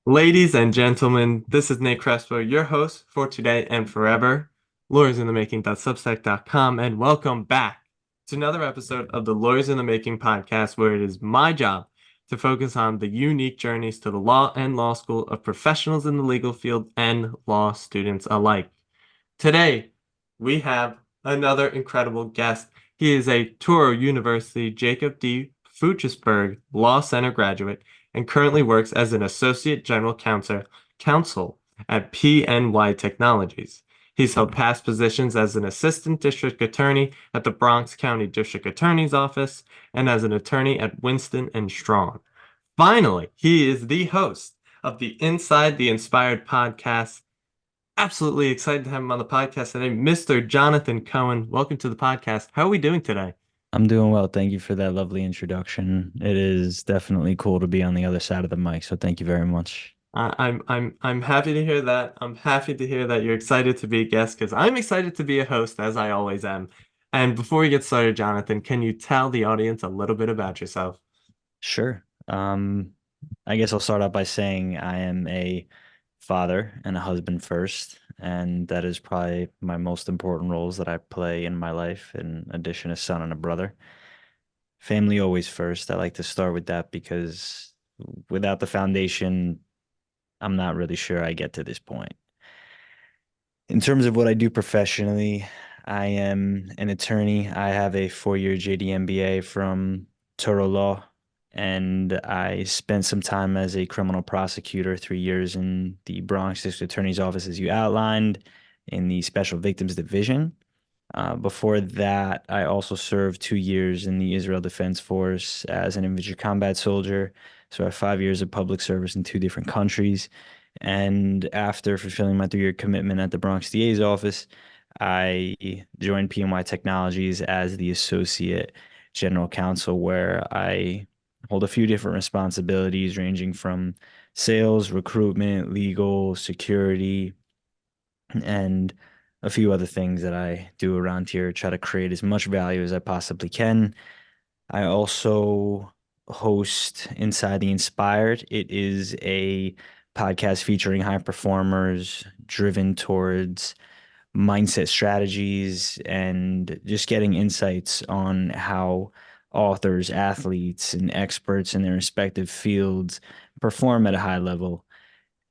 Ladies and gentlemen, this is Nate Crespo, your host for today and forever, Lawyers in the Making.substack.com, and welcome back to another episode of the Lawyers in the Making podcast, where it is my job to focus on the unique journeys to the law and law school of professionals in the legal field and law students alike. Today, we have another incredible guest. He is a Touro University Jacob D. Fuchsberg Law Center graduate and currently works as an Associate General Counsel at PNY Technologies. He's held past positions as an Assistant District Attorney at the Bronx County District Attorney's Office and as an attorney at Winston and Strawn. Finally, he is the host of the Inside the Inspired podcast. Absolutely excited to have him on the podcast today, Mr. Jonathan Cohen. Welcome to the podcast. How are we doing today? I'm doing well. Thank you for that lovely introduction. It is definitely cool to be on the other side of the mic, so thank you very much. I'm happy to hear that. I'm happy to hear that you're excited to be a guest because I'm excited to be a host, as I always am. And before we get started, Jonathan, can you tell the audience a little bit about yourself? Sure. I guess I'll start out by saying I am a father and a husband first, and that is probably my most important roles that I play in my life, in addition to son and a brother. Family always first. I like to start with that because without the foundation, I'm not really sure I get to this point. In terms of what I do professionally, I am an attorney. I have a 4-year JD MBA from Touro Law, and I spent some time as a criminal prosecutor, 3 years in the Bronx District Attorney's Office, as you outlined, in the Special Victims Division. Before that, I also served 2 years in the Israel Defense Force as an infantry combat soldier. So I have 5 years of public service in two different countries. And after fulfilling my 3-year commitment at the Bronx DA's office, I joined PNY Technologies as the Associate General Counsel, where I hold a few different responsibilities ranging from sales, recruitment, legal, security, and a few other things that I do around here, try to create as much value as I possibly can. I also host Inside the Inspired. It is a podcast featuring high performers driven towards mindset strategies and just getting insights on how authors, athletes, and experts in their respective fields perform at a high level.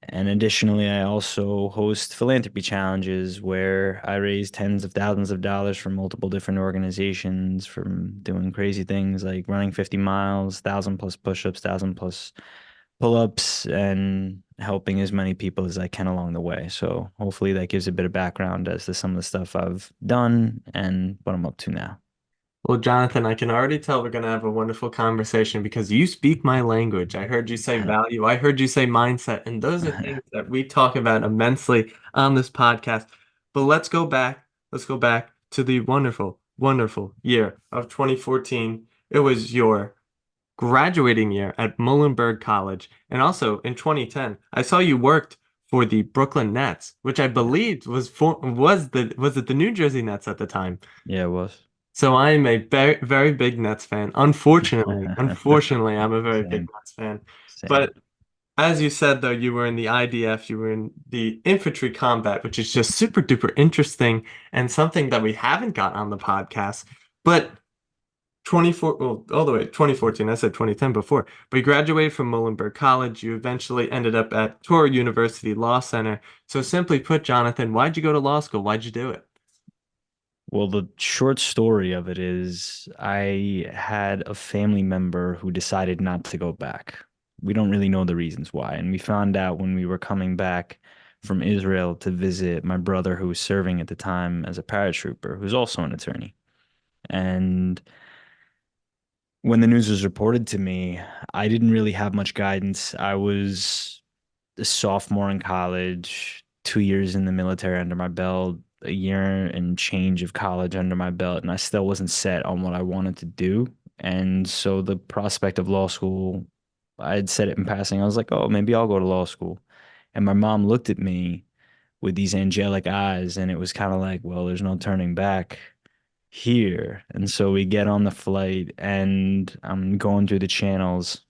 And additionally, I also host philanthropy challenges where I raise tens of thousands of dollars from multiple different organizations, from doing crazy things like running 50 miles, 1,000+ push-ups, 1,000+ pull-ups, and helping as many people as I can along the way. So hopefully that gives a bit of background as to some of the stuff I've done and what I'm up to now. Well, Jonathan, I can already tell we're going to have a wonderful conversation because you speak my language. I heard you say value, I heard you say mindset, and those are things that we talk about immensely on this podcast. But let's go back to the wonderful, wonderful year of 2014. It was your graduating year at Muhlenberg College. And also in 2010, I saw you worked for the Brooklyn Nets, which I believed was it the New Jersey Nets at the time? Yeah, it was. So I'm a very, very big Nets fan. Unfortunately, I'm a very big Same, Nets fan. same. But as you said, though, you were in the IDF, you were in the infantry combat, which is just super duper interesting and something that we haven't got on the podcast. But 24, well, all the way 2014, I said 2010 before, but you graduated from Muhlenberg College. You eventually ended up at Touro University Law Center. So simply put, Jonathan, why'd you go to law school? Why'd you do it? Well, the short story of it is I had a family member who decided not to go back. We don't really know the reasons why. And we found out when we were coming back from Israel to visit my brother who was serving at the time as a paratrooper, who's also an attorney. And when the news was reported to me, I didn't really have much guidance. I was a sophomore in college, 2 years in the military under my belt, a year and change of college under my belt, and I still wasn't set on what I wanted to do. And so the prospect of law school, I had said it in passing. I was like, oh, maybe I'll go to law school. And my mom looked at me with these angelic eyes, and it was kind of like, well, there's no turning back here. And so we get on the flight, and I'm going through the channels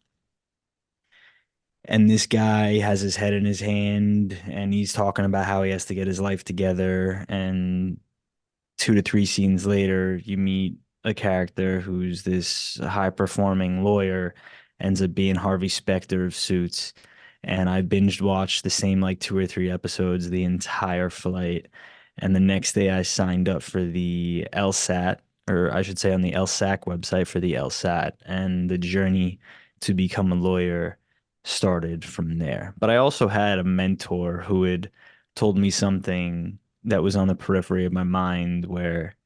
And this guy has his head in his hand and he's talking about how he has to get his life together. And 2 to 3 scenes later, you meet a character who's this high performing lawyer, ends up being Harvey Specter of Suits. And I binged watched the same like 2 or 3 episodes the entire flight. And the next day I signed up for the LSAT, or I should say on the LSAC website for the LSAT. And the journey to become a lawyer started from there. But I also had a mentor who had told me something that was on the periphery of my mind where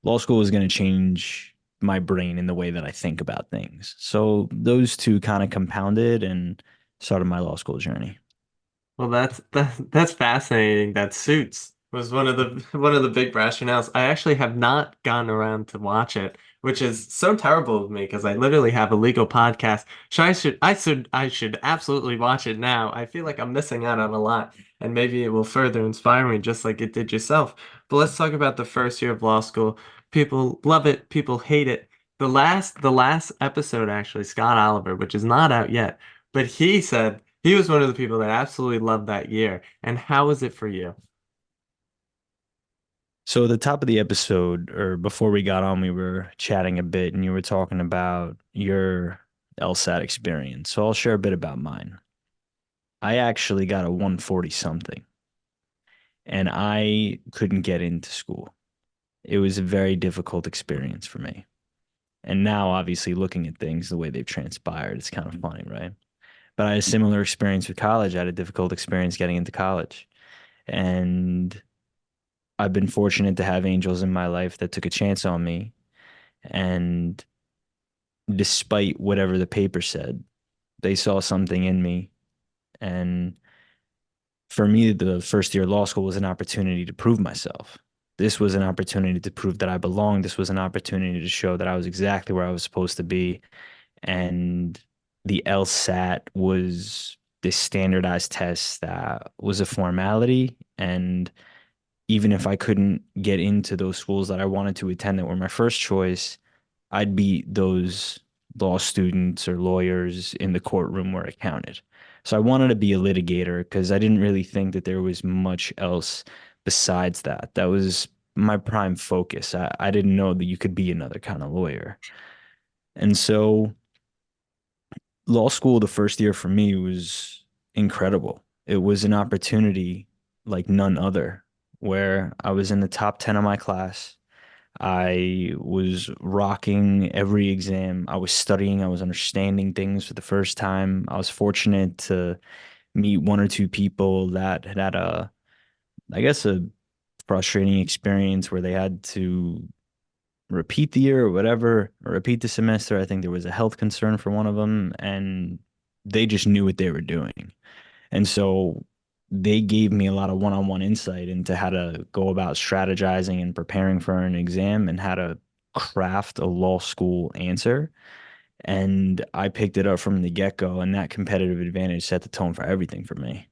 law school was going to change my brain in the way that I think about things. So those two kind of compounded and started my law school journey. Well, that's fascinating. That Suits was one of the one of the big rationales. I actually have not gotten around to watch it, which is so terrible of me because I literally have a legal podcast. I should absolutely watch it now. I feel like I'm missing out on a lot, and maybe it will further inspire me just like it did yourself. But let's talk about the first year of law school. People love it, people hate it. The last episode actually, Scott Oliver, which is not out yet, but he said he was one of the people that absolutely loved that year. And how was it for you? So at the top of the episode, or before we got on, we were chatting a bit and you were talking about your LSAT experience. So I'll share a bit about mine. I actually got a 140 something and I couldn't get into school. It was a very difficult experience for me. And now, obviously, looking at things the way they've transpired, it's kind of funny, right? But I had a similar experience with college. I had a difficult experience getting into college. And I've been fortunate to have angels in my life that took a chance on me. And despite whatever the paper said, they saw something in me. And for me, the first year of law school was an opportunity to prove myself. This was an opportunity to prove that I belonged. This was an opportunity to show that I was exactly where I was supposed to be. And the LSAT was this standardized test that was a formality. And even if I couldn't get into those schools that I wanted to attend that were my first choice, I'd beat those law students or lawyers in the courtroom where it counted. So I wanted to be a litigator because I didn't really think that there was much else besides that. That was my prime focus. I didn't know that you could be another kind of lawyer. And so law school, the first year for me was incredible. It was an opportunity like none other, where I was in the top 10 of my class. I was rocking every exam. I was studying. I was understanding things for the first time. I was fortunate to meet 1 or 2 people that had I guess, a frustrating experience where they had to repeat the year or whatever, or repeat the semester. I think there was a health concern for one of them, and they just knew what they were doing. And so they gave me a lot of one-on-one insight into how to go about strategizing and preparing for an exam and how to craft a law school answer. And I picked it up from the get-go, and that competitive advantage set the tone for everything for me.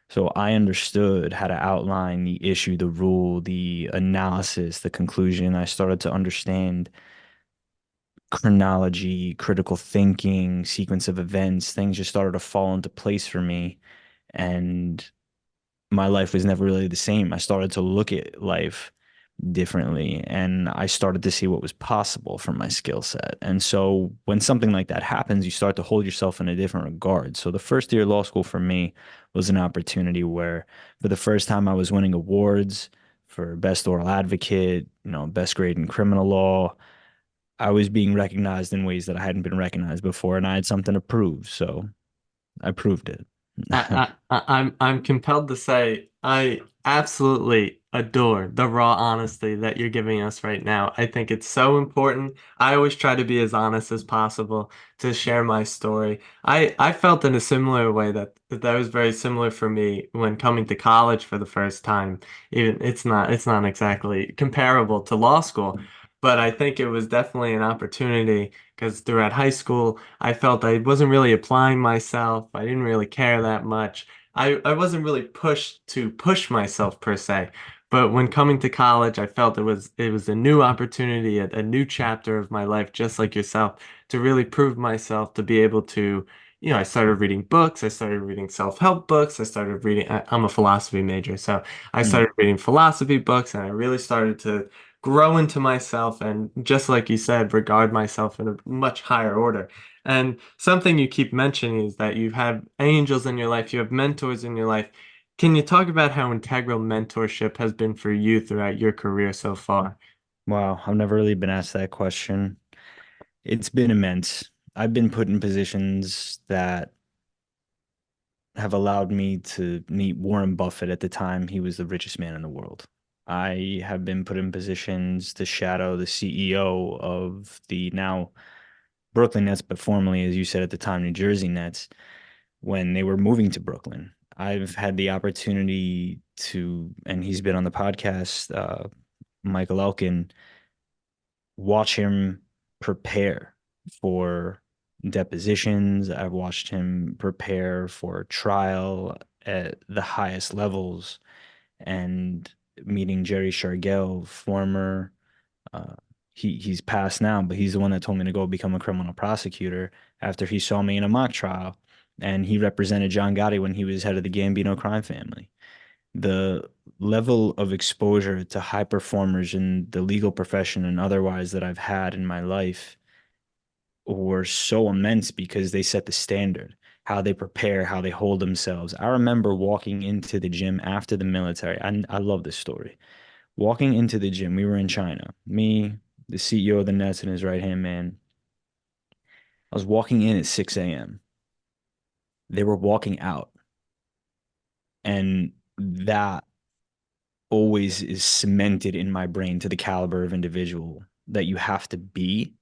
So I understood how to outline the issue, the rule, the analysis, the conclusion. I started to understand chronology, critical thinking, sequence of events. Things just started to fall into place for me. And my life was never really the same. I started to look at life differently and I started to see what was possible from my skill set. And so when something like that happens, you start to hold yourself in a different regard. So the first year of law school for me was an opportunity where for the first time I was winning awards for best oral advocate, best grade in criminal law. I was being recognized in ways that I hadn't been recognized before and I had something to prove. So I proved it. I'm compelled to say I absolutely adore the raw honesty that you're giving us right now. I think it's so important. I always try to be as honest as possible to share my story. I felt in a similar way that was very similar for me when coming to college for the first time. Even it's not exactly comparable to law school, but I think it was definitely an opportunity because throughout high school I felt I wasn't really applying myself. I didn't really care that much. I wasn't really pushed to push myself per se. But when coming to college, I felt it was a new opportunity, a new chapter of my life, just like yourself, to really prove myself, to be able to I started reading books. I started reading self-help books. I'm a philosophy major, so I Mm. started reading philosophy books, and I really started to grow into myself and, just like you said, regard myself in a much higher order. And something you keep mentioning is that you have angels in your life, you have mentors in your life. Can you talk about how integral mentorship has been for you throughout your career so far? Wow, I've never really been asked that question. It's been immense. I've been put in positions that have allowed me to meet Warren Buffett at the time he was the richest man in the world. I have been put in positions to shadow the CEO of the now Brooklyn Nets, but formerly, as you said at the time, New Jersey Nets, when they were moving to Brooklyn. I've had the opportunity to, and he's been on the podcast, Michael Elkin, watch him prepare for depositions. I've watched him prepare for trial at the highest levels, and meeting Jerry Shargel, former uh, he's passed now, but he's the one that told me to go become a criminal prosecutor after he saw me in a mock trial, and he represented John Gotti when he was head of the Gambino crime family. The level of exposure to high performers in the legal profession and otherwise that I've had in my life were so immense because they set the standard, how they prepare, how they hold themselves. I remember walking into the gym after the military. I love this story. Walking into the gym, we were in China. Me, the CEO of the Nets, and his right hand man. I was walking in at 6 a.m. They were walking out. And that always is cemented in my brain to the caliber of individual that you have to be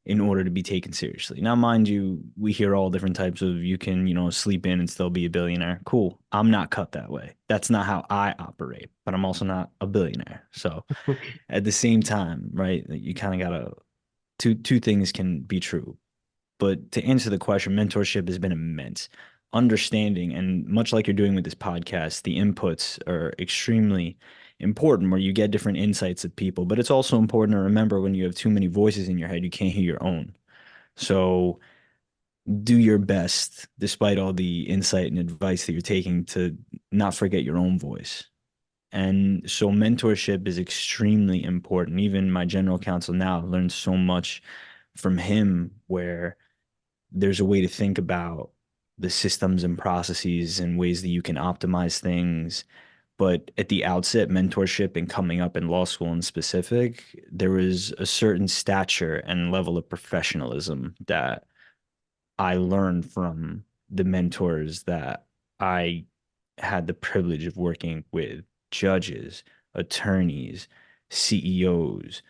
in order to be taken seriously. Now, mind you, we hear all different types of you can, sleep in and still be a billionaire. Cool. I'm not cut that way. That's not how I operate, but I'm also not a billionaire. So at the same time, right, you kind of gotta two things can be true. But to answer the question, mentorship has been immense. Understanding, and much like you're doing with this podcast, the inputs are extremely important where you get different insights of people. But it's also important to remember when you have too many voices in your head, you can't hear your own. So do your best, despite all the insight and advice that you're taking, to not forget your own voice. And so mentorship is extremely important. Even my general counsel now, I've learned so much from him where there's a way to think about the systems and processes and ways that you can optimize things. But at the outset, mentorship and coming up in law school in specific, there was a certain stature and level of professionalism that I learned from the mentors that I had the privilege of working with: judges, attorneys, CEOs,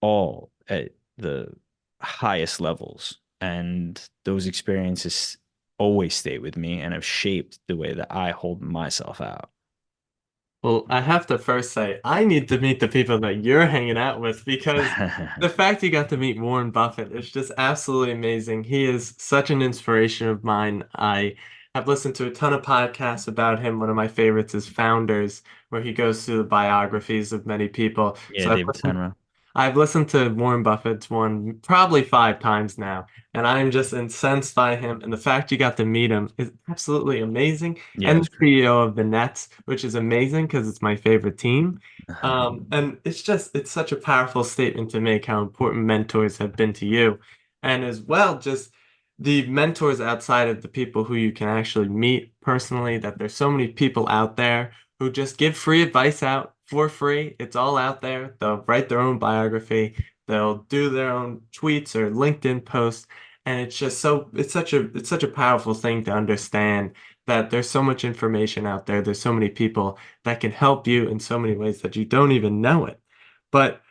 all at the highest levels. And those experiences always stay with me and have shaped the way that I hold myself out. Well, I have to first say, I need to meet the people that you're hanging out with, because the fact you got to meet Warren Buffett is just absolutely amazing. He is such an inspiration of mine. I have listened to a ton of podcasts about him. One of my favorites is Founders, where he goes through the biographies of many people. Yeah, David Senra. I've listened to Warren Buffett's one probably 5 times now, and I'm just incensed by him. And the fact you got to meet him is absolutely amazing. Yeah, it And was the great. CEO of the Nets, which is amazing because it's my favorite team. And it's such a powerful statement to make how important mentors have been to you. And as well, just the mentors outside of the people who you can actually meet personally, that there's so many people out there who just give free advice out for free. It's all out there. They'll write their own biography, they'll do their own tweets or LinkedIn posts, and it's such a powerful thing to understand that there's so much information out there. There's so many people that can help you in so many ways that you don't even know it. But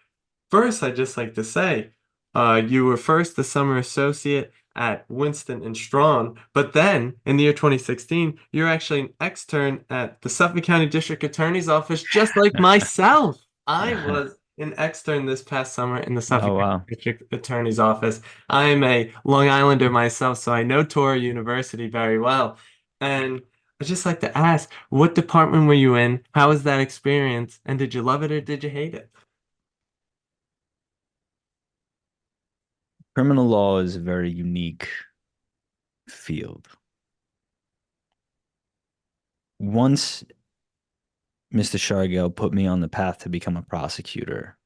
first, I'd just like to say, you were first the summer associate at Winston and Strawn, but then in the year 2016, you're actually an extern at the Suffolk County District Attorney's Office, just like myself. I was an extern this past summer in the Oh Suffolk County wow. District Attorney's Office. I am a Long Islander myself, so I know Touro University very well. And I'd just like to ask, what department were you in? How was that experience? And did you love it or did you hate it? Criminal law is a very unique field. Once Mr. Shargel put me on the path to become a prosecutor,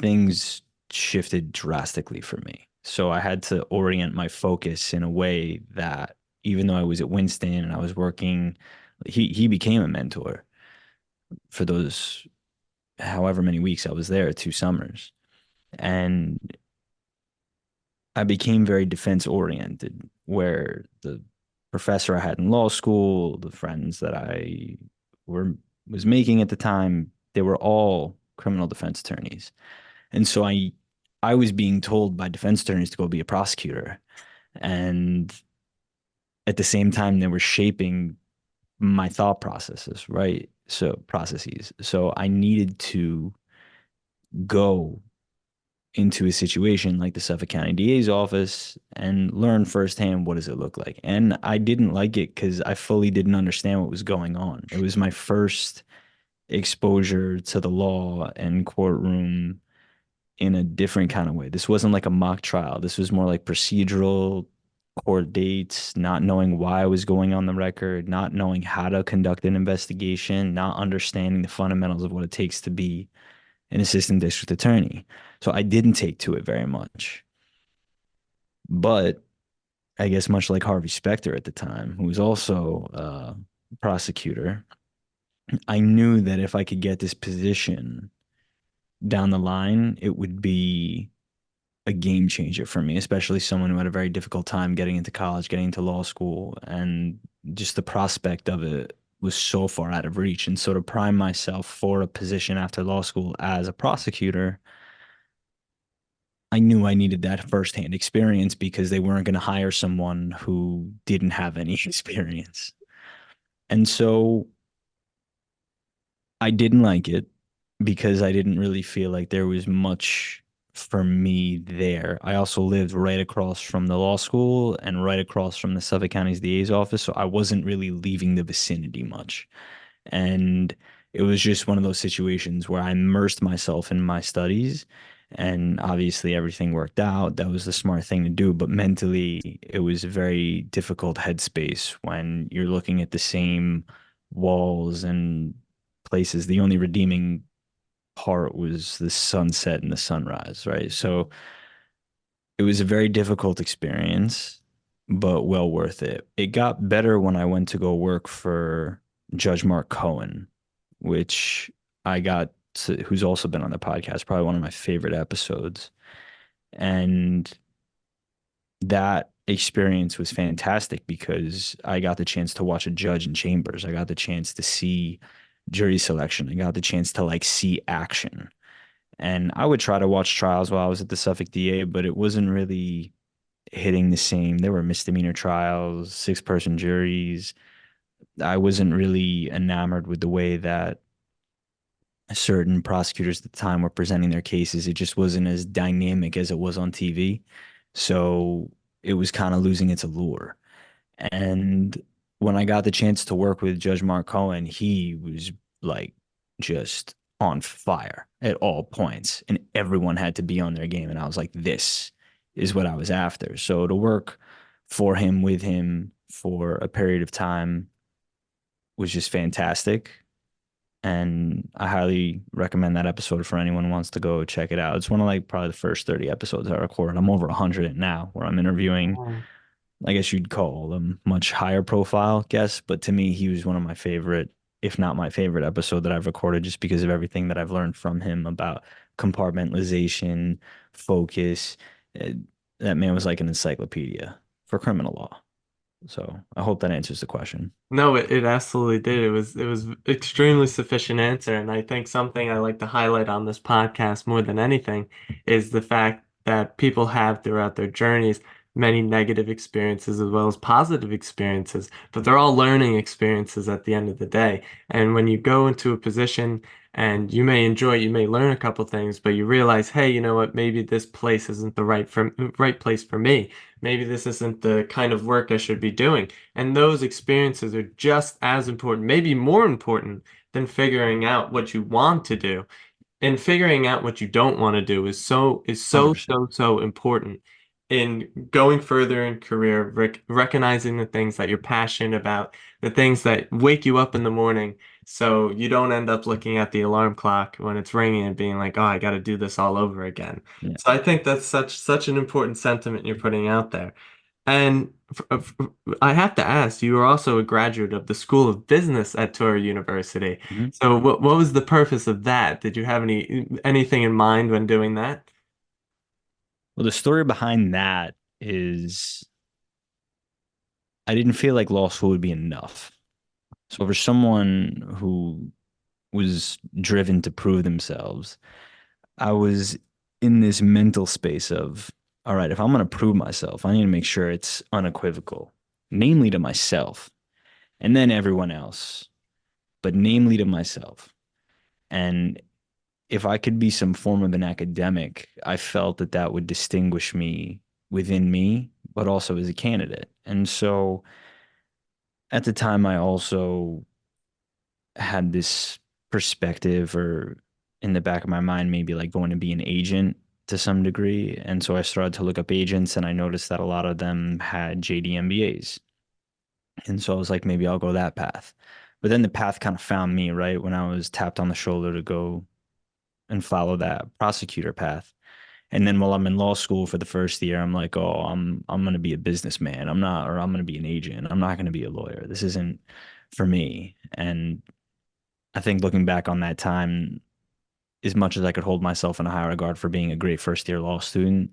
things shifted drastically for me. So I had to orient my focus in a way that even though I was at Winston and I was working, he became a mentor for those however many weeks I was there, 2 summers. And I became very defense oriented, where the professor I had in law school, the friends that I were was making at the time, they were all criminal defense attorneys. And so I was being told by defense attorneys to go be a prosecutor. And at the same time, they were shaping my thought processes, right? So processes. So I needed to go into a situation like the Suffolk County DA's office and learn firsthand what does it look like. And I didn't like it because I fully didn't understand what was going on. It was my first exposure to the law and courtroom in a different kind of way. This wasn't like a mock trial. This was more like procedural court dates, not knowing why I was going on the record, not knowing how to conduct an investigation, not understanding the fundamentals of what it takes to be an assistant district attorney. So I didn't take to it very much. But I guess much like Harvey Specter at the time, who was also a prosecutor, I knew that if I could get this position down the line, it would be a game changer for me, especially someone who had a very difficult time getting into college, getting into law school, and just the prospect of it was so far out of reach. And so to prime myself for a position after law school as a prosecutor, I knew I needed that firsthand experience because they weren't going to hire someone who didn't have any experience. And so I didn't like it because I didn't really feel like there was much for me there. I also lived right across from the law school and right across from the Suffolk County's DA's office, so I wasn't really leaving the vicinity much. And it was just one of those situations where I immersed myself in my studies, and obviously everything worked out. That was the smart thing to do, but mentally it was a very difficult headspace when you're looking at the same walls and places. The only redeeming part was the sunset and the sunrise, right? So it was a very difficult experience, but well worth it. It got better when I went to go work for Judge Mark Cohen, which who's also been on the podcast, probably one of my favorite episodes. And that experience was fantastic because I got the chance to watch a judge in chambers. I got the chance to see jury selection. I got the chance to like see action. And I would try to watch trials while I was at the Suffolk DA, but it wasn't really hitting the same. There were misdemeanor trials, 6-person juries. I wasn't really enamored with the way that certain prosecutors at the time were presenting their cases. It just wasn't as dynamic as it was on TV. So it was kind of losing its allure. And when I got the chance to work with Judge Mark Cohen, he was like just on fire at all points, and everyone had to be on their game. And I was like, this is what I was after. So to work for him, with him for a period of time was just fantastic. And I highly recommend that episode for anyone who wants to go check it out. It's one of like probably the first 30 episodes I recorded. I'm over 100 now, where I'm interviewing, I guess you'd call them much higher profile guests, but to me, he was one of my favorite, if not my favorite episode that I've recorded, just because of everything that I've learned from him about compartmentalization, focus. That man was like an encyclopedia for criminal law. So I hope that answers the question. No, it absolutely did. It was extremely sufficient answer, and I think something I like to highlight on this podcast more than anything is the fact that people have throughout their journeys many negative experiences as well as positive experiences, but they're all learning experiences at the end of the day. And when you go into a position and you may enjoy it, you may learn a couple things, but you realize, hey, you know what, maybe this place isn't the right place for me. Maybe this isn't the kind of work I should be doing. And those experiences are just as important, maybe more important than figuring out what you want to do. And figuring out what you don't want to do is so 100%. so important. in going further in career, recognizing the things that you're passionate about, the things that wake you up in the morning, so you don't end up looking at the alarm clock when it's ringing and being like, "Oh, I got to do this all over again." Yeah. So I think that's such an important sentiment you're putting out there. And I have to ask, you were also a graduate of the School of Business at Touro University. Mhm. So what was the purpose of that? Did you have anything in mind when doing that? Well, the story behind that is I didn't feel like law school would be enough. So for someone who was driven to prove themselves, I was in this mental space of, all right, if I'm going to prove myself, I need to make sure it's unequivocal, namely to myself and then everyone else, but namely to myself. And if I could be some form of an academic, I felt that that would distinguish me within me, but also as a candidate. And so at the time, I also had this perspective or in the back of my mind, maybe like going to be an agent to some degree. And so I started to look up agents and I noticed that a lot of them had JD MBAs. And so I was like, maybe I'll go that path. But then the path kind of found me, right? When I was tapped on the shoulder to go and follow that prosecutor path. And then while I'm in law school for the first year, I'm like, oh, I'm gonna be a businessman. I'm not, or I'm gonna be an agent. I'm not gonna be a lawyer. This isn't for me. And I think looking back on that time, as much as I could hold myself in a high regard for being a great first year law student,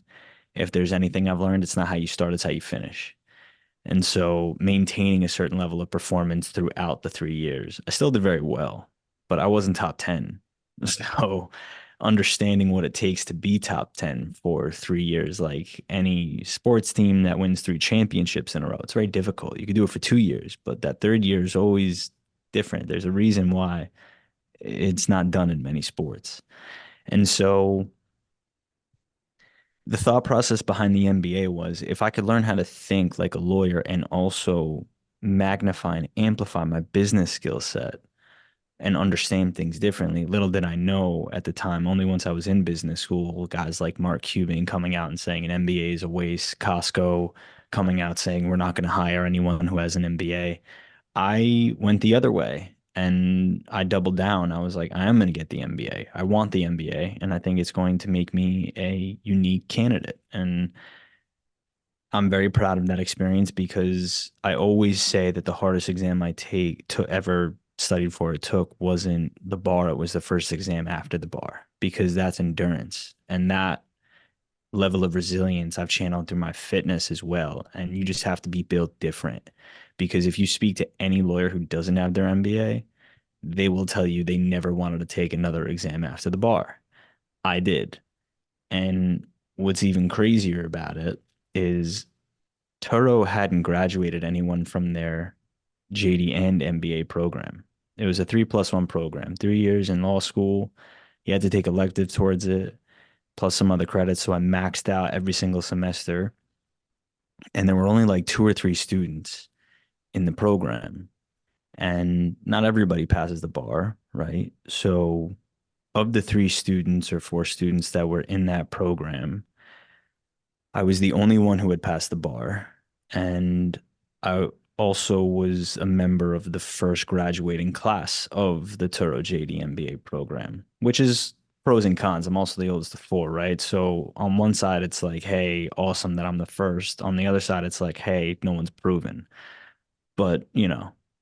if there's anything I've learned, it's not how you start, it's how you finish. And so maintaining a certain level of performance throughout the 3 years, I still did very well, but I wasn't top 10. So understanding what it takes to be top 10 for 3 years, like any sports team that wins 3 championships in a row, it's very difficult. You could do it for 2 years, but that third year is always different. There's a reason why it's not done in many sports. And so the thought process behind the MBA was if I could learn how to think like a lawyer and also magnify and amplify my business skill set and understand things differently. Little did I know at the time, only once I was in business school, guys like Mark Cuban coming out and saying an MBA is a waste, Costco coming out saying we're not going to hire anyone who has an MBA. I went the other way and I doubled down. I was like, I am going to get the MBA. I want the MBA, and I think it's going to make me a unique candidate. And I'm very proud of that experience because I always say that the hardest exam I take to ever studied for or took wasn't the bar, it was the first exam after the bar because that's endurance. And that level of resilience I've channeled through my fitness as well. And you just have to be built different because if you speak to any lawyer who doesn't have their MBA, they will tell you they never wanted to take another exam after the bar. I did. And what's even crazier about it is Turo hadn't graduated anyone from their JD and MBA program. It was a 3+1 program, 3 years in law school. You had to take elective towards it, plus some other credits. So I maxed out every single semester. And there were only like 2 or 3 students in the program. And not everybody passes the bar, right? So of the 3 students or 4 students that were in that program, I was the only one who had passed the bar. And I also was a member of the first graduating class of the Touro JD MBA program, which is pros and cons. I'm also the oldest of 4, right? So on one side, it's like, hey, awesome that I'm the first. On the other side, it's like, hey, no one's proven. But,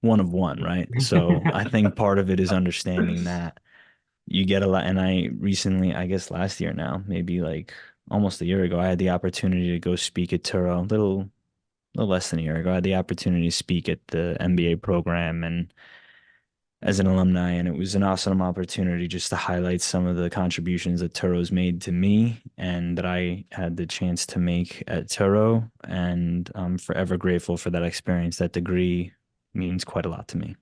one of one, right? So I think part of it is understanding that you get a lot. And I recently, I guess last year now, maybe like almost a year ago, I had the opportunity to go speak at Turo, a little less than a year ago. I had the opportunity to speak at the MBA program and as an alumni, and it was an awesome opportunity just to highlight some of the contributions that Turo's made to me and that I had the chance to make at Turo. And I'm forever grateful for that experience. That degree means quite a lot to me.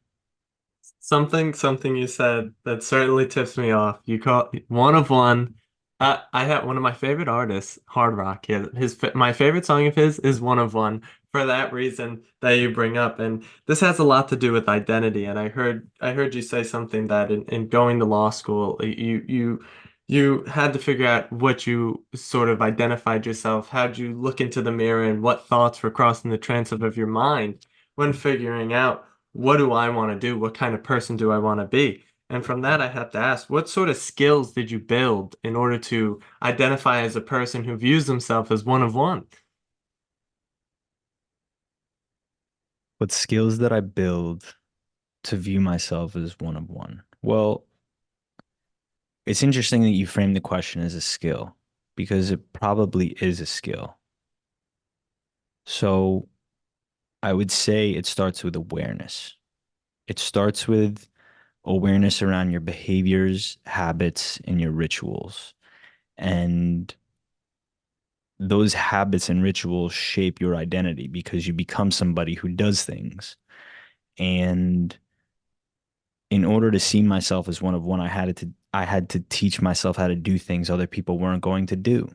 Something you said that certainly tips me off. You call one of one. I have one of my favorite artists, Hard Rock. My favorite song of his is One of One for that reason that you bring up. And this has a lot to do with identity. And I heard you say something that in going to law school, You had to figure out what you sort of identified yourself. How'd you look into the mirror and what thoughts were crossing the transom of your mind when figuring out what do I want to do? What kind of person do I want to be? And from that, I have to ask, what sort of skills did you build in order to identify as a person who views themselves as one of one? What skills that I build to view myself as one of one? Well, it's interesting that you frame the question as a skill because it probably is a skill. So I would say it starts with awareness. It starts with awareness around your behaviors, habits, and your rituals. And those habits and rituals shape your identity because you become somebody who does things. And in order to see myself as one of one, I had to teach myself how to do things other people weren't going to do.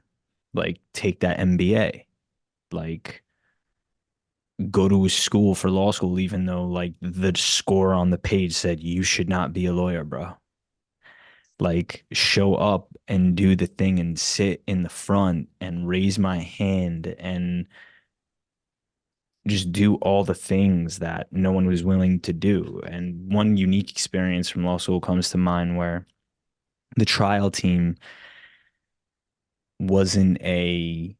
Like take that MBA, like go to a school for law school, even though like the score on the page said you should not be a lawyer, bro. Like show up and do the thing and sit in the front and raise my hand and just do all the things that no one was willing to do. And one unique experience from law school comes to mind where the trial team wasn't a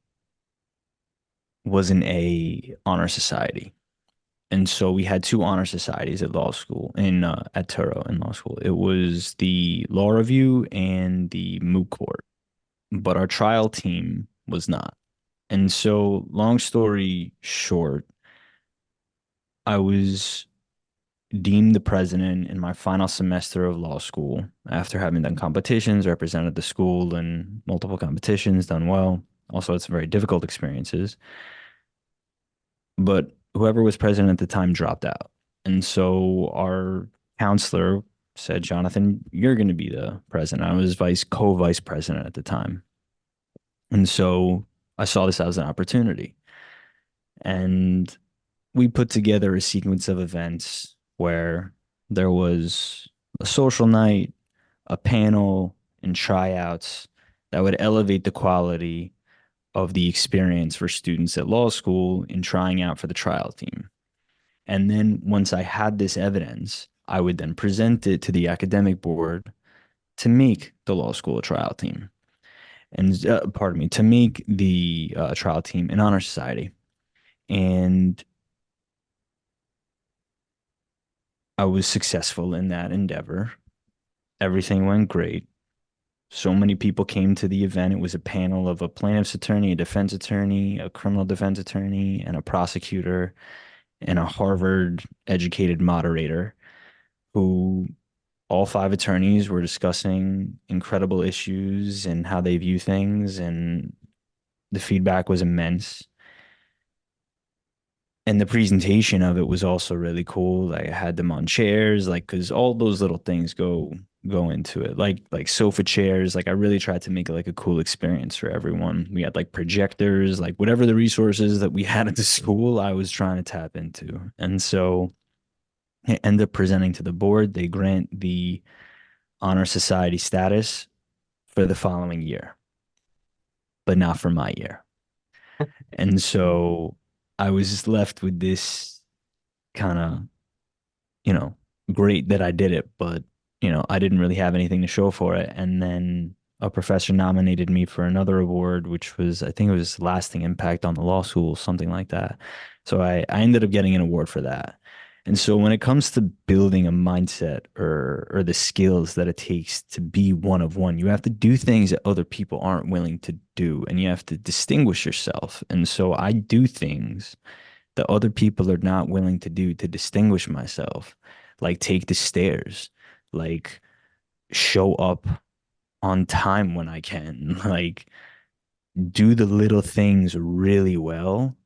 wasn't a honor society. And so we had two honor societies at law school in at Touro in law school. It was the law review and the moot court, but our trial team was not. And so, long story short, I was deemed the president in my final semester of law school after having done competitions, represented the school in multiple competitions, done well. Also, had some very difficult experiences. But whoever was president at the time dropped out. And so our counselor said, Jonathan, you're going to be the president. I was co-vice president at the time. And so I saw this as an opportunity. And we put together a sequence of events where there was a social night, a panel, and tryouts that would elevate the quality of the experience for students at law school in trying out for the trial team. And then once I had this evidence, I would then present it to the academic board to make the law school a trial team. And pardon me, to make the trial team an honor society. And I was successful in that endeavor. Everything went great. So many people came to the event. It was a panel of a plaintiff's attorney, a defense attorney, a criminal defense attorney, and a prosecutor, and a Harvard educated moderator who all five attorneys were discussing incredible issues and how they view things. And the feedback was immense. And the presentation of it was also really cool. Like I had them on chairs, like because all those little things go into it. Like sofa chairs. Like I really tried to make it like a cool experience for everyone. We had like projectors, like whatever the resources that we had at the school, I was trying to tap into. And so I end up presenting to the board. They grant the honor society status for the following year, but not for my year. And so I was just left with this kind of, you know, great that I did it, but, I didn't really have anything to show for it. And then a professor nominated me for another award, which was, I think it was lasting impact on the law school, something like that. So I ended up getting an award for that. And so when it comes to building a mindset or the skills that it takes to be one of one, you have to do things that other people aren't willing to do, and you have to distinguish yourself. And so I do things that other people are not willing to do to distinguish myself, like take the stairs, like show up on time when I can, like do the little things really well.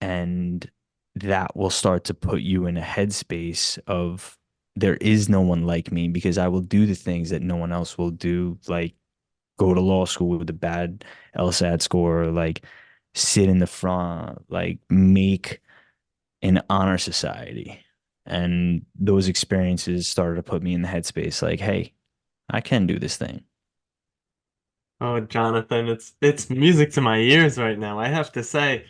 And that will start to put you in a headspace of there is no one like me because I will do the things that no one else will do, like go to law school with a bad LSAT score, like sit in the front, like make an honor society. And those experiences started to put me in the headspace like, hey, I can do this thing. Oh, Jonathan, it's music to my ears right now. I have to say,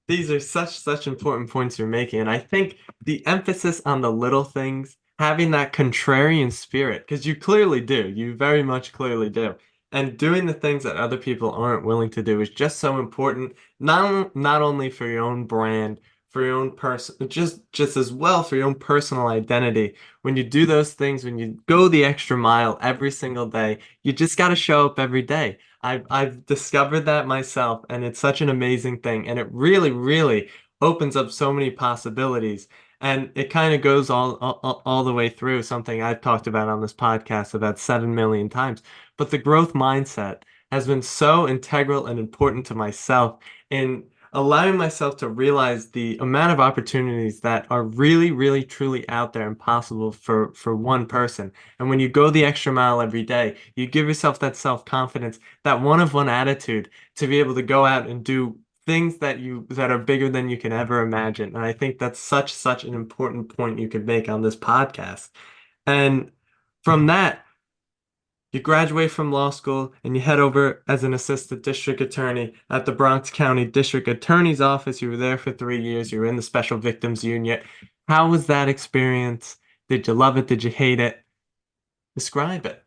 these are such important points you're making, and I think the emphasis on the little things, having that contrarian spirit, because you clearly do, you very much clearly do, and doing the things that other people aren't willing to do is just so important, not only for your own brand, for your own person, just as well for your own personal identity. When you do those things, when you go the extra mile every single day, you just got to show up every day. I've discovered that myself, and it's such an amazing thing, and it really opens up so many possibilities. And it kind of goes all the way through something I've talked about on this podcast about 7 million times. But the growth mindset has been so integral and important to myself in allowing myself to realize the amount of opportunities that are really truly out there and possible for one person. And when you go the extra mile every day, you give yourself that self-confidence, that one of one attitude to be able to go out and do things that are bigger than you can ever imagine. And I think that's such an important point you could make on this podcast. And from that, you graduate from law school and you head over as an assistant district attorney at the Bronx County District Attorney's Office. You were there for 3 years. You were in the Special Victims Unit. How was that experience? Did you love it? Did you hate it? Describe it.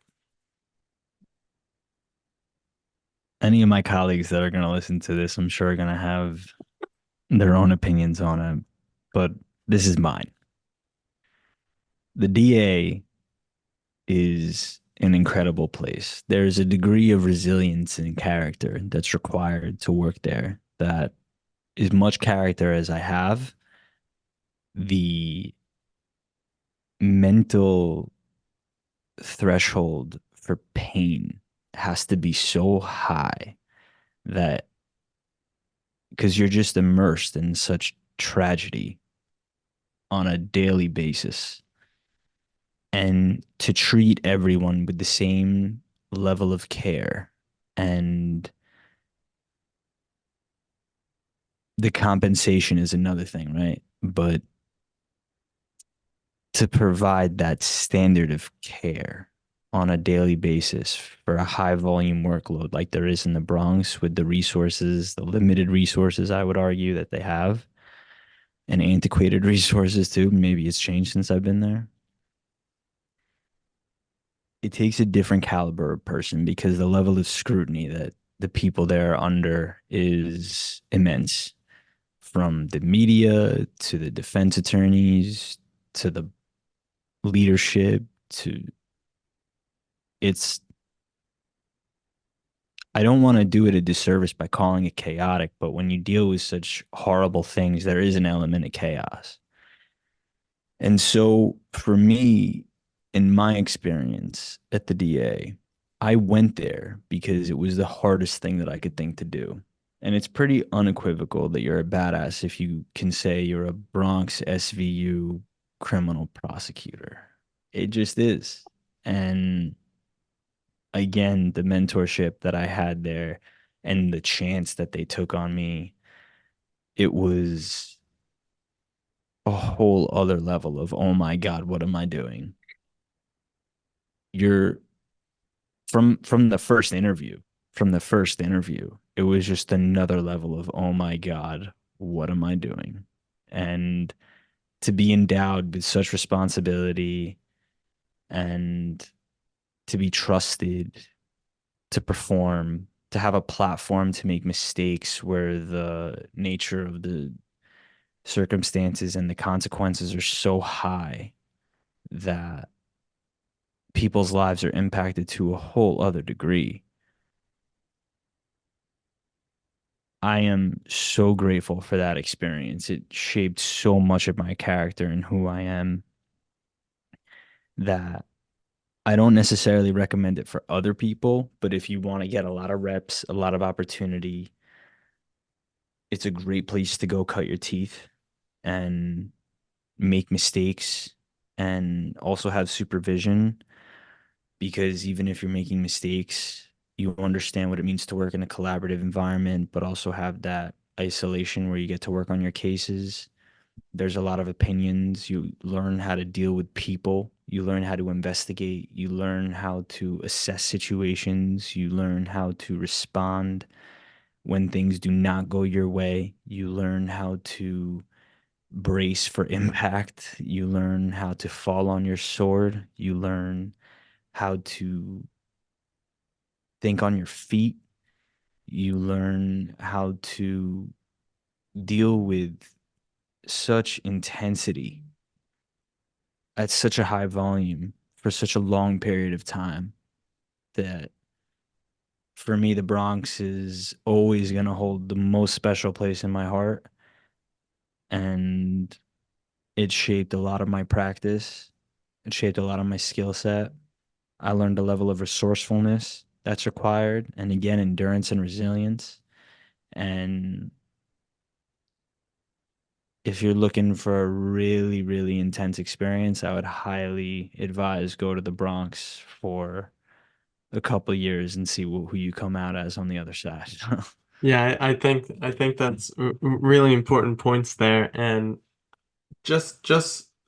Any of my colleagues that are going to listen to this, I'm sure are going to have their own opinions on it, but this is mine. The DA is an incredible place. There's a degree of resilience and character that's required to work there that as much character as I have, the mental threshold for pain has to be so high that because you're just immersed in such tragedy on a daily basis, and to treat everyone with the same level of care and the compensation is another thing, right? But to provide that standard of care on a daily basis for a high volume workload like there is in the Bronx with the resources, the limited resources, I would argue that they have, and antiquated resources too. Maybe it's changed since I've been there. It takes a different caliber of person because the level of scrutiny that the people there are under is immense, from the media to the defense attorneys to the leadership to it's I don't want to do it a disservice by calling it chaotic, but when you deal with such horrible things, there is an element of chaos. And so for me, in my experience at the DA, I went there because it was the hardest thing that I could think to do. And it's pretty unequivocal that you're a badass if you can say you're a Bronx SVU criminal prosecutor. It just is. And again, the mentorship that I had there and the chance that they took on me, it was a whole other level of, oh my God, what am I doing? You're from the first interview, it was just another level of, oh my God, what am I doing? And to be endowed with such responsibility and to be trusted to perform, to have a platform to make mistakes where the nature of the circumstances and the consequences are so high that people's lives are impacted to a whole other degree. I am so grateful for that experience. It shaped so much of my character and who I am that I don't necessarily recommend it for other people, but if you want to get a lot of reps, a lot of opportunity, it's a great place to go cut your teeth and make mistakes and also have supervision, because even if you're making mistakes, you understand what it means to work in a collaborative environment, but also have that isolation where you get to work on your cases. There's a lot of opinions. You learn how to deal with people. You learn how to investigate. You learn how to assess situations. You learn how to respond when things do not go your way. You learn how to brace for impact. You learn how to fall on your sword. You learn how to think on your feet. You learn how to deal with such intensity at such a high volume for such a long period of time that for me, the Bronx is always going to hold the most special place in my heart. And it shaped a lot of my practice. It shaped a lot of my skill set. I learned a level of resourcefulness that's required, and again, endurance and resilience. And if you're looking for a really, really intense experience, I would highly advise go to the Bronx for a couple of years and see who you come out as on the other side. Yeah, I think that's really important points there, and just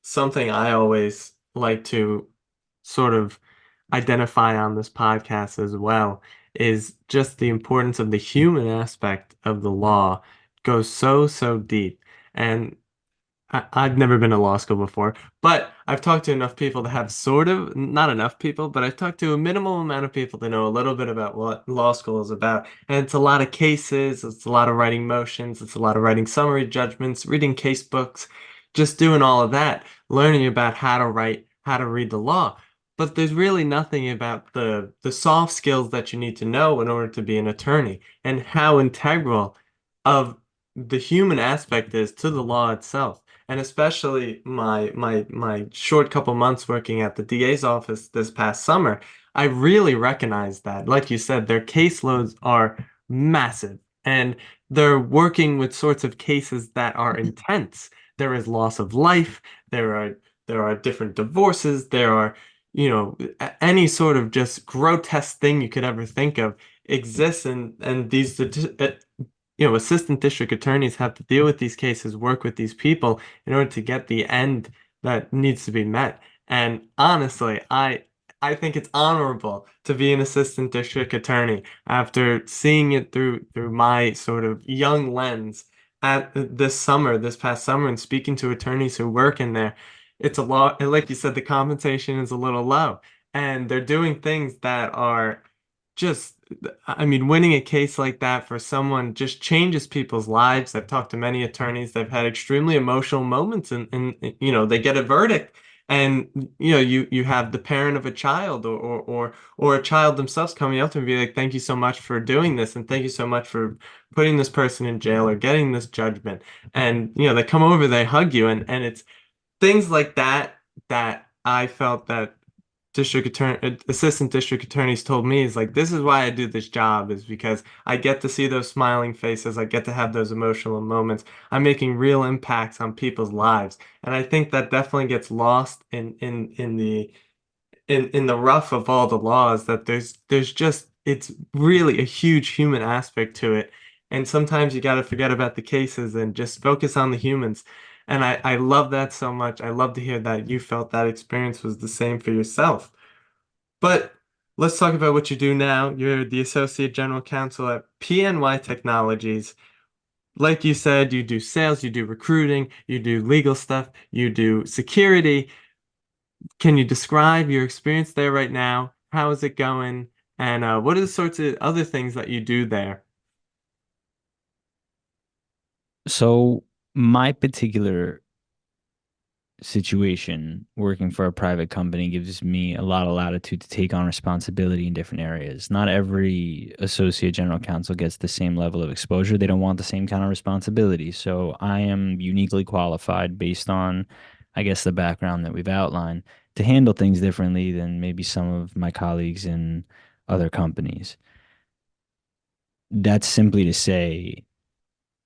something I always like to sort of identify on this podcast as well is just the importance of the human aspect of the law goes so deep. And I've never been to law school before, but I've talked to enough people to have sort of, not enough people, but I've talked to a minimal amount of people to know a little bit about what law school is about. And it's a lot of cases, it's a lot of writing motions, it's a lot of writing summary judgments, reading case books, just doing all of that, learning about how to write, how to read the law. But there's really nothing about the soft skills that you need to know in order to be an attorney and how integral of the human aspect is to the law itself. And especially my short couple months working at the DA's office this past summer, I really recognized that. Like you said, their caseloads are massive, and they're working with sorts of cases that are intense. There is loss of life, there are different divorces, there are, any sort of just grotesque thing you could ever think of exists, and these assistant district attorneys have to deal with these cases, work with these people in order to get the end that needs to be met. And honestly, I think it's honorable to be an assistant district attorney after seeing it through my sort of young lens at this past summer, and speaking to attorneys who work in there. It's a lot, and like you said, the compensation is a little low, and they're doing things that are just, I mean, winning a case like that for someone just changes people's lives. I've talked to many attorneys that have had extremely emotional moments, and they get a verdict, and you have the parent of a child, or a child themselves coming up to me and be like, thank you so much for doing this, and thank you so much for putting this person in jail or getting this judgment. And they come over, they hug you, and it's things like that that I felt that assistant district attorneys told me is like, this is why I do this job, is because I get to see those smiling faces, I get to have those emotional moments, I'm making real impacts on people's lives. And I think that definitely gets lost in the rough of all the laws, that there's just, it's really a huge human aspect to it. And sometimes you got to forget about the cases and just focus on the humans. And I love that so much. I love to hear that you felt that experience was the same for yourself. But let's talk about what you do now. You're the Associate General Counsel at PNY Technologies. Like you said, you do sales, you do recruiting, you do legal stuff, you do security. Can you describe your experience there right now? How is it going? And what are the sorts of other things that you do there? So my particular situation working for a private company gives me a lot of latitude to take on responsibility in different areas. Not every associate general counsel gets the same level of exposure. They don't want the same kind of responsibility. So I am uniquely qualified based on, I guess, the background that we've outlined to handle things differently than maybe some of my colleagues in other companies. That's simply to say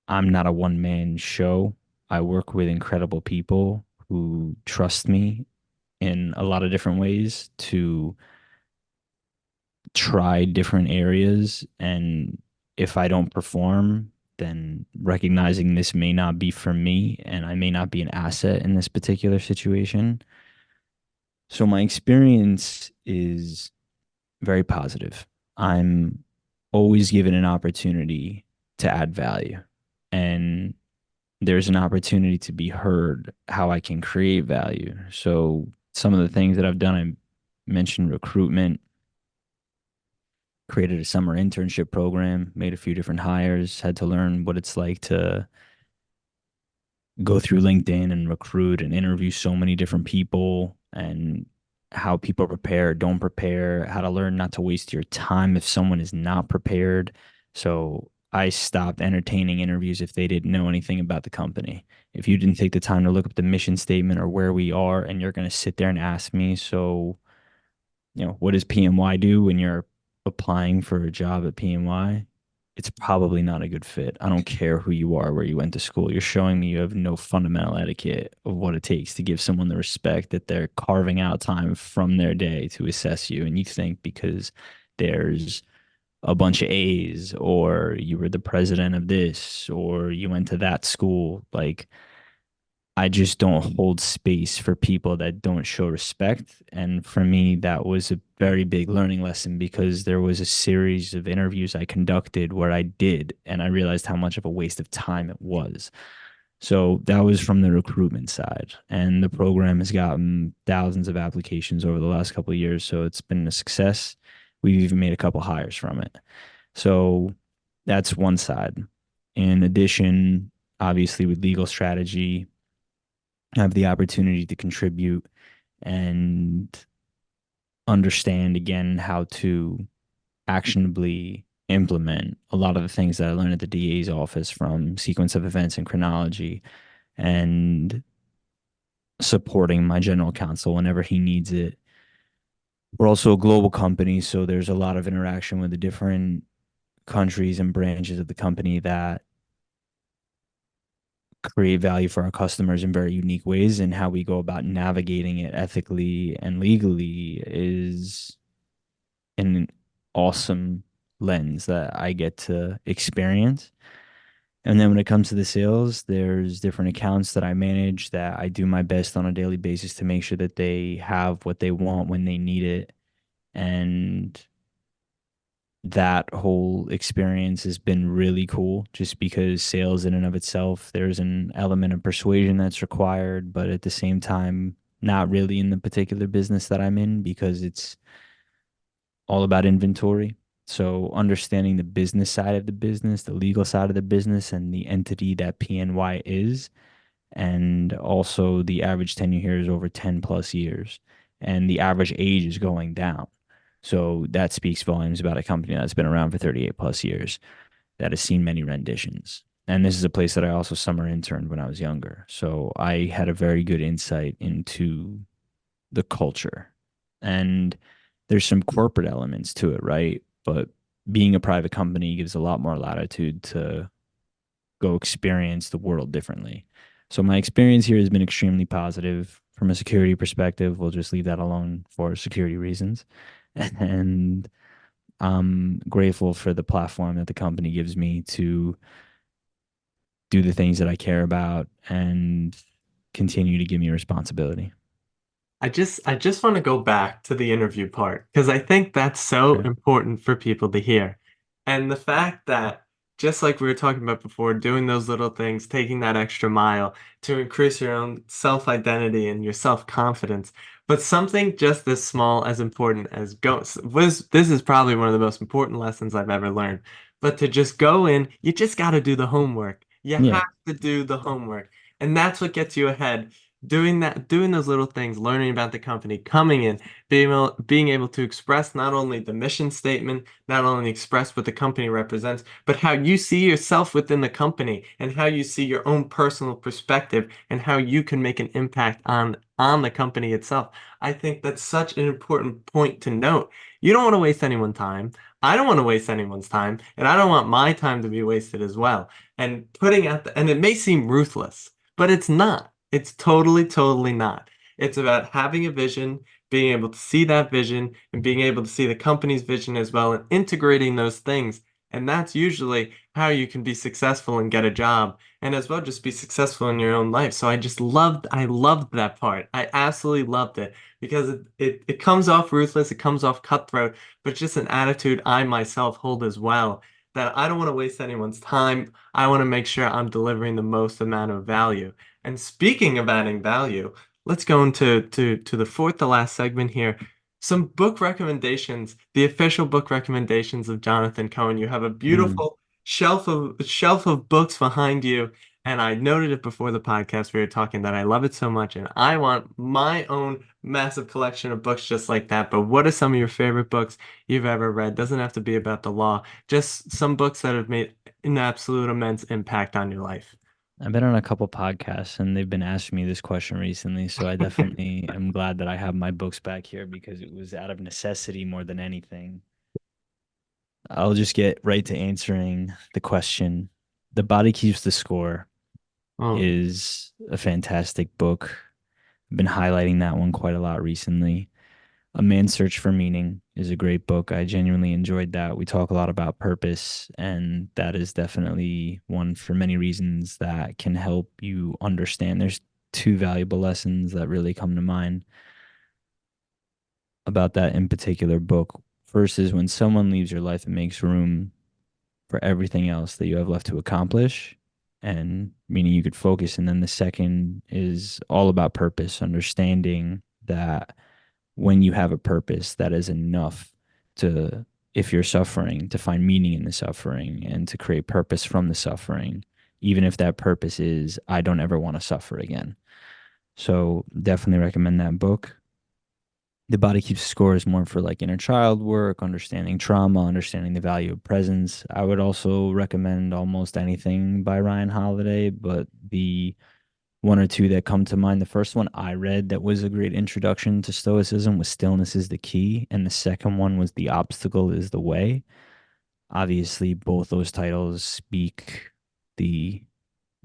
I'm not a one man show. I work with incredible people who trust me in a lot of different ways to try different areas. And if I don't perform, then recognizing this may not be for me and I may not be an asset in this particular situation. So my experience is very positive. I'm always given an opportunity to add value, and there's an opportunity to be heard how I can create value. So some of the things that I've done, I mentioned recruitment, created a summer internship program, made a few different hires, had to learn what it's like to go through LinkedIn and recruit and interview so many different people, and how people prepare, don't prepare, how to learn not to waste your time if someone is not prepared. So I stopped entertaining interviews if they didn't know anything about the company. If you didn't take the time to look up the mission statement or where we are, and you're going to sit there and ask me, so what does PNY do when you're applying for a job at PNY? It's probably not a good fit. I don't care who you are, where you went to school. You're showing me you have no fundamental etiquette of what it takes to give someone the respect that they're carving out time from their day to assess you. And you think because there's a bunch of A's, or you were the president of this, or you went to that school, like, I just don't hold space for people that don't show respect. And for me, that was a very big learning lesson, because there was a series of interviews I conducted where I did, and I realized how much of a waste of time it was. So that was from the recruitment side. And the program has gotten thousands of applications over the last couple of years. So it's been a success. We've even made a couple hires from it. So that's one side. In addition, obviously, with legal strategy, have the opportunity to contribute and understand again how to actionably implement a lot of the things that I learned at the DA's office, from sequence of events and chronology, and supporting my general counsel whenever he needs it. We're also a global company, so there's a lot of interaction with the different countries and branches of the company that create value for our customers in very unique ways, and how we go about navigating it ethically and legally is an awesome lens that I get to experience. And then when it comes to the sales, there's different accounts that I manage that I do my best on a daily basis to make sure that they have what they want when they need it. And that whole experience has been really cool, just because sales in and of itself, there's an element of persuasion that's required, but at the same time, not really in the particular business that I'm in, because it's all about inventory. So understanding the business side of the business, the legal side of the business, and the entity that PNY is, and also the average tenure here is over 10 plus years, and the average age is going down. So that speaks volumes about a company that's been around for 38 plus years, that has seen many renditions. And this is a place that I also summer interned when I was younger. So I had a very good insight into the culture. And there's some corporate elements to it, right? But being a private company gives a lot more latitude to go experience the world differently. So my experience here has been extremely positive. From a security perspective, we'll just leave that alone for security reasons. And I'm grateful for the platform that the company gives me to do the things that I care about and continue to give me responsibility. I just want to go back to the interview part because I think that's so Okay. important for people to hear. And the fact that, just like we were talking about before, doing those little things, taking that extra mile to increase your own self-identity and your self-confidence, but something just as small as important as this is probably one of the most important lessons I've ever learned. But to just go in, you just got to do the homework. You Yeah. have to do the homework. And that's what gets you ahead, doing that, doing those little things, learning about the company, coming in, being able to express not only the mission statement, not only express what the company represents, but how you see yourself within the company and how you see your own personal perspective and how you can make an impact on the company itself. I think that's such an important point to note. You don't want to waste anyone's time. I don't want to waste anyone's time, and I don't want my time to be wasted as well. And and it may seem ruthless, but it's not. It's totally, totally not. It's about having a vision, being able to see that vision, and being able to see the company's vision as well, and integrating those things And that's usually how you can be successful and get a job and as well just be successful in your own life. So I loved that part. I absolutely loved it because it comes off ruthless, it comes off cutthroat, but just an attitude I myself hold as well, that I don't want to waste anyone's time. I want to make sure I'm delivering the most amount of value. And speaking of adding value, let's go into to the fourth to last segment here. Some book recommendations, the official book recommendations of Jonathan Cohen. You have a Mm. beautiful shelf of books behind you. And I noted it before the podcast we were talking that I love it so much, and I want my own massive collection of books just like that. But what are some of your favorite books you've ever read? Doesn't have to be about the law, just some books that have made an absolute immense impact on your life. I've been on a couple podcasts and they've been asking me this question recently, so I definitely am glad that I have my books back here because it was out of necessity more than anything. I'll just get right to answering the question. The Body Keeps the Score Oh, is a fantastic book. I've been highlighting that one quite a lot recently. A Man's Search for Meaning is a great book. I genuinely enjoyed that. We talk a lot about purpose, and that is definitely one for many reasons that can help you understand. There's two valuable lessons that really come to mind about that in particular book. First is when someone leaves your life, it makes room for everything else that you have left to accomplish, and meaning you could focus. And then the second is all about purpose, understanding that when you have a purpose, that is enough to, if you're suffering, to find meaning in the suffering and to create purpose from the suffering, even if that purpose is, I don't ever want to suffer again. So definitely recommend that book. The Body Keeps Score is more for like inner child work, understanding trauma, understanding the value of presence. I would also recommend almost anything by Ryan Holiday, but the one or two that come to mind. The first one I read that was a great introduction to Stoicism was Stillness is the Key, and the second one was The Obstacle is the Way. Obviously, both those titles speak the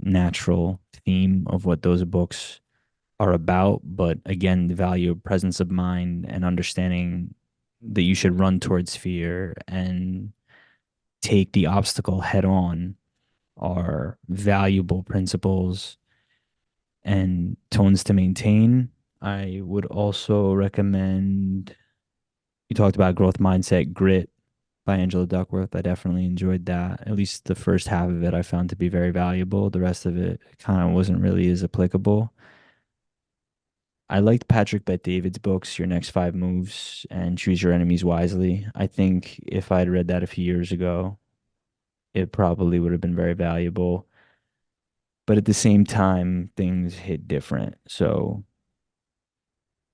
natural theme of what those books are about, but again, the value of presence of mind and understanding that you should run towards fear and take the obstacle head on are valuable principles and tones to maintain. I would also recommend, you talked about growth mindset, Grit by Angela Duckworth. I definitely enjoyed that. At least the first half of it I found to be very valuable. The rest of it kind of wasn't really as applicable. I liked Patrick Bet David's books, Your Next Five Moves and Choose Your Enemies Wisely. I think if I'd read that a few years ago, it probably would have been very valuable. But at the same time, things hit different. So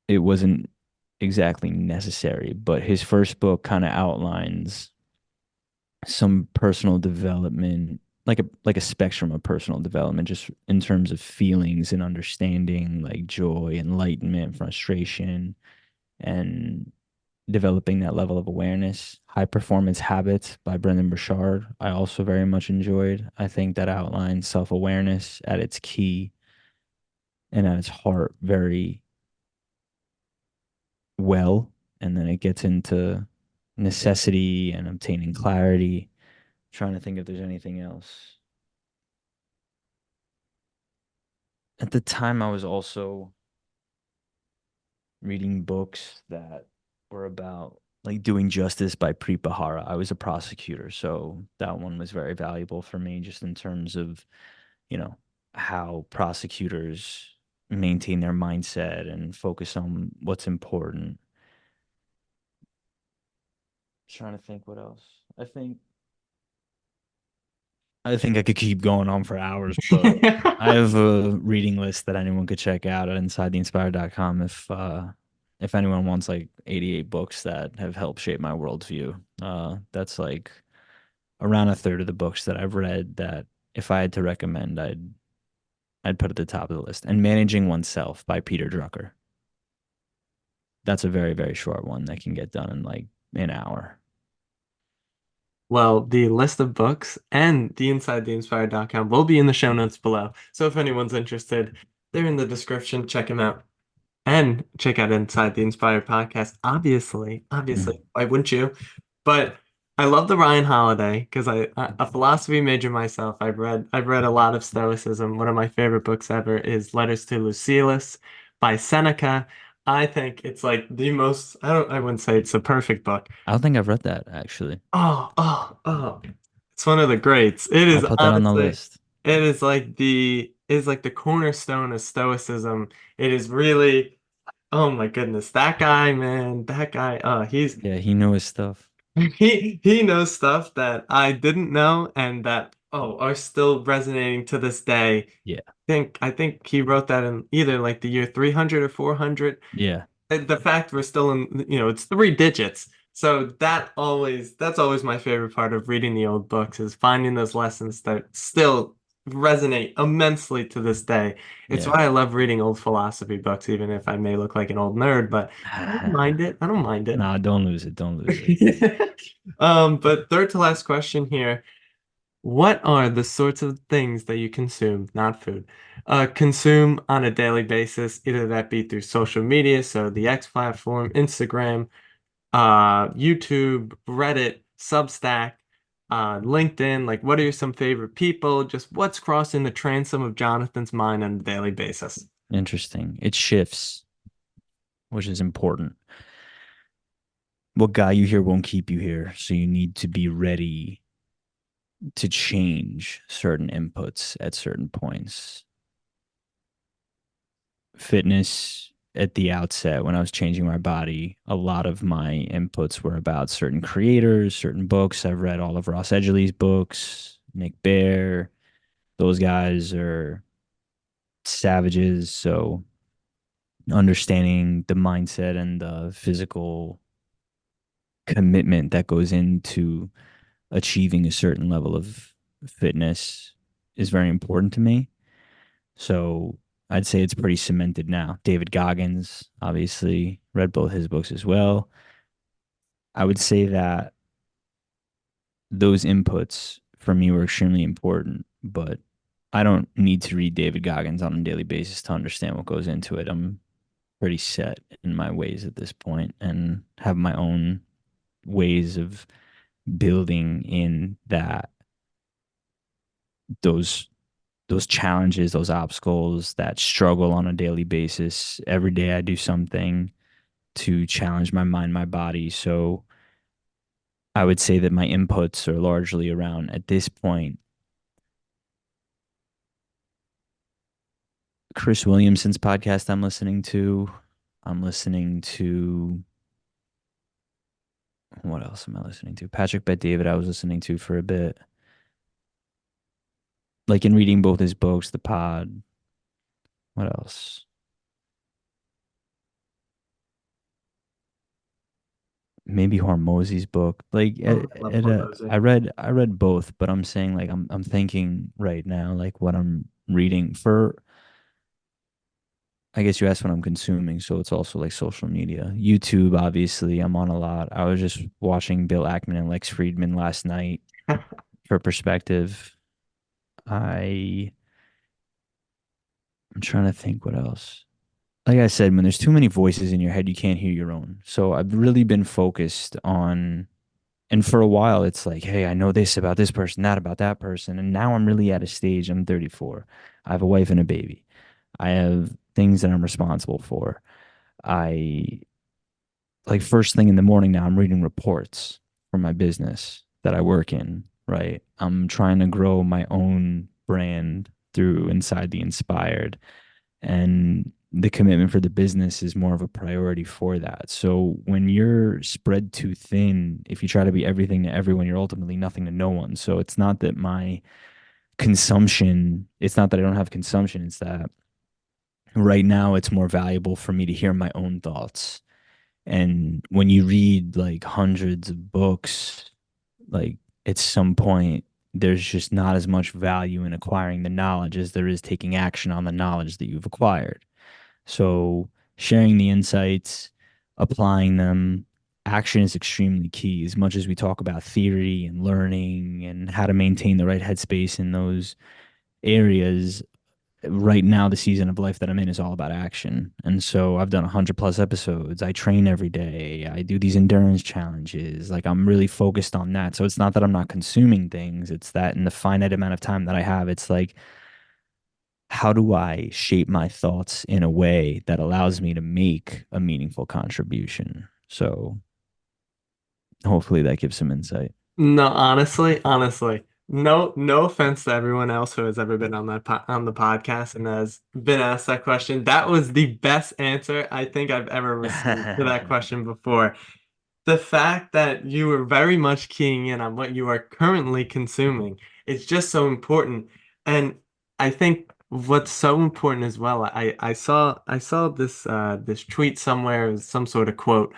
it wasn't exactly necessary. But his first book kind of outlines some personal development, like a spectrum of personal development, just in terms of feelings and understanding, like joy, enlightenment, frustration, and developing that level of awareness. High Performance Habits by Brendan Burchard, I also very much enjoyed. I think that outlines self awareness at its key and at its heart very well. And then it gets into necessity and obtaining clarity. Trying to think if there's anything else. At the time, I was also reading books that were about like doing justice by Preet Bharara. I was a prosecutor, so that one was very valuable for me just in terms of, you know, how prosecutors maintain their mindset and focus on what's important. Trying to think what else. I think I could keep going on for hours, but I have a reading list that anyone could check out at insidetheinspired.com if anyone wants like 88 books that have helped shape my worldview. That's like around a third of the books that I've read that if I had to recommend, I'd put at the top of the list. And Managing Oneself by Peter Drucker. That's a very, very short one that can get done in like an hour. Well, the list of books and the insidetheinspired.com will be in the show notes below. So if anyone's interested, they're in the description. Check them out. And check out Inside the Inspired podcast. Obviously, Mm. why wouldn't you? But I love the Ryan Holiday because I a philosophy major myself. I've read a lot of Stoicism. One of my favorite books ever is Letters to Lucilius by Seneca. I think it's like the most, I wouldn't say it's a perfect book. I don't think I've read that actually. Oh. It's one of the greats. It I'll is put that on the honestly, list. it is like the cornerstone of Stoicism. It is really, oh my goodness, that guy, man, that guy, Yeah, he knew his stuff. he knows stuff that I didn't know and that are still resonating to this day. Yeah. I think he wrote that in either like the year 300 or 400. Yeah. The fact we're still in, it's three digits. So that's always my favorite part of reading the old books is finding those lessons that still resonate immensely to this day. It's Yeah. why I love reading old philosophy books, even if I may look like an old nerd, but I don't mind it. I don't mind it. Nah, don't lose it. Don't lose it. But third to last question here. What are the sorts of things that you consume, not food, consume on a daily basis, either that be through social media, so the X platform, Instagram, YouTube, Reddit, Substack, LinkedIn? Like, what are your some favorite people? Just what's crossing the transom of Jonathan's mind on a daily basis? Interesting. It shifts, which is important. What got you here won't keep you here. So you need to be ready to change certain inputs at certain points. Fitness at the outset, when I was changing my body, a lot of my inputs were about certain creators, certain books. I've read all of Ross Edgley's books, Nick Bare. Those guys are savages. So understanding the mindset and the physical commitment that goes into achieving a certain level of fitness is very important to me. So I'd say it's pretty cemented now. David Goggins, obviously, read both his books as well. I would say that those inputs for me were extremely important, but I don't need to read David Goggins on a daily basis to understand what goes into it. I'm pretty set in my ways at this point and have my own ways of building in that those those challenges, those obstacles, that struggle on a daily basis. Every day I do something to challenge my mind, my body. So I would say that my inputs are largely around at this point Chris Williamson's podcast I'm listening to. I'm listening to what else am I listening to? Patrick Bet David I was listening to for a bit. Like in reading both his books, the pod. What else? Maybe Hormozy's book. Like Oh, I love Hormozy. I read both, but I'm saying like I'm thinking right now like what I'm reading for. I guess you asked what I'm consuming, so it's also like social media. YouTube, obviously, I'm on a lot. I was just watching Bill Ackman and Lex Friedman last night for perspective. I I'm trying to think what else. Like I said, when there's too many voices in your head, you can't hear your own. So I've really been focused on, and for a while, it's like, hey, I know this about this person, that about that person. And now I'm really at a stage, I'm 34. I have a wife and a baby. I have things that I'm responsible for. I like first thing in the morning now, I'm reading reports for my business that I work in, right? I'm trying to grow my own brand through Inside the Inspired. And the commitment for the business is more of a priority for that. So when you're spread too thin, if you try to be everything to everyone, you're ultimately nothing to no one. So it's not that my consumption, it's not that I don't have consumption, it's that right now it's more valuable for me to hear my own thoughts. And when you read like hundreds of books, like at some point, there's just not as much value in acquiring the knowledge as there is taking action on the knowledge that you've acquired. So sharing the insights, applying them, action is extremely key. As much as we talk about theory and learning and how to maintain the right headspace in those areas, right now the season of life that I'm in is all about action. And so I've done 100 plus episodes. I train every day. I do these endurance challenges. Like I'm really focused on that. So it's not that I'm not consuming things. It's that in the finite amount of time that I have, it's like, how do I shape my thoughts in a way that allows me to make a meaningful contribution? So hopefully that gives some insight. No, honestly, no offense to everyone else who has ever been on on the podcast and has been asked that question. That was the best answer I think I've ever received to that question before. The fact that you were very much keying in on what you are currently consuming is just so important. And I think what's so important as well, I saw this tweet somewhere, some sort of quote,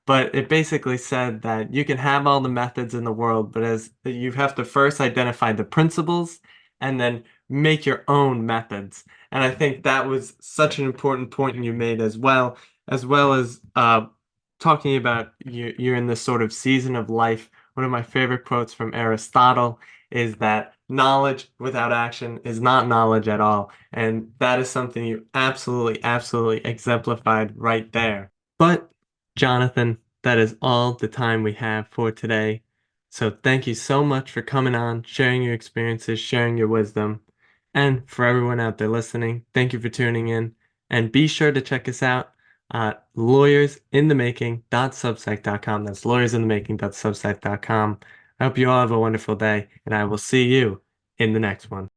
but it basically said that you can have all the methods in the world, but as you have to first identify the principles and then make your own methods. And I think that was such an important point you made as well as talking about you're in this sort of season of life. One of my favorite quotes from Aristotle is that knowledge without action is not knowledge at all. And that is something you absolutely exemplified right there. But, Jonathan, that is all the time we have for today. So thank you so much for coming on, sharing your experiences, sharing your wisdom. And for everyone out there listening, thank you for tuning in. And be sure to check us out at lawyersinthemaking.substack.com. That's lawyersinthemaking.substack.com. I hope you all have a wonderful day, and I will see you in the next one.